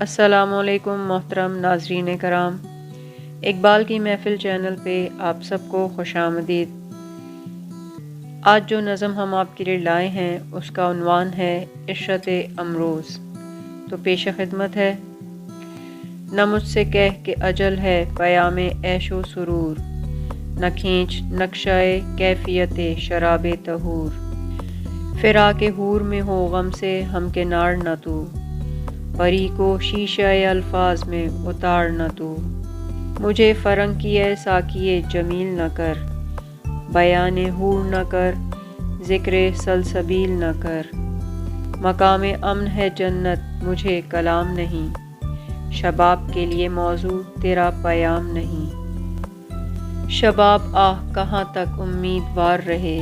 السلام علیکم محترم ناظرین کرام، اقبال کی محفل چینل پہ آپ سب کو خوش آمدید۔ آج جو نظم ہم آپ کے لیے لائے ہیں اس کا عنوان ہے عشرت امروز۔ تو پیش خدمت ہے: نہ مجھ سے کہہ کہ اجل ہے پیام عیش و سرور، نہ کھینچ نقشہ کیفیت شراب طہور، فراق حور میں ہو غم سے ہمکنار نہ تو، پری کو شیشہ الفاظ میں اتار نہ تو، مجھے فرنگ کیے ساقیے جمیل نہ کر، بیان حور نہ کر، ذکر سلسبیل نہ کر، مقام امن ہے جنت مجھے کلام نہیں، شباب کے لیے موضوع تیرا پیام نہیں، شباب آہ کہاں تک امیدوار رہے،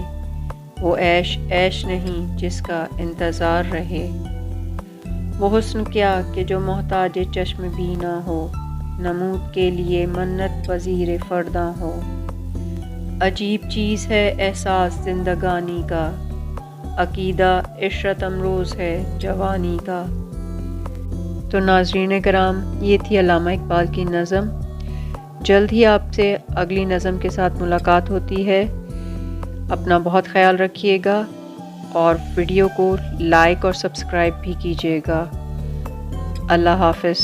وہ عیش عیش نہیں جس کا انتظار رہے، وہ حسن کیا کہ جو محتاج چشم بینا ہو، نمود کے لیے منت پذیر فرداں ہو، عجیب چیز ہے احساس زندگانی کا، عقیدہ عشرت امروز ہے جوانی کا۔ تو ناظرین کرام، یہ تھی علامہ اقبال کی نظم۔ جلد ہی آپ سے اگلی نظم کے ساتھ ملاقات ہوتی ہے۔ اپنا بہت خیال رکھیے گا اور ویڈیو کو لائک اور سبسکرائب بھی کیجیے گا۔ اللہ حافظ۔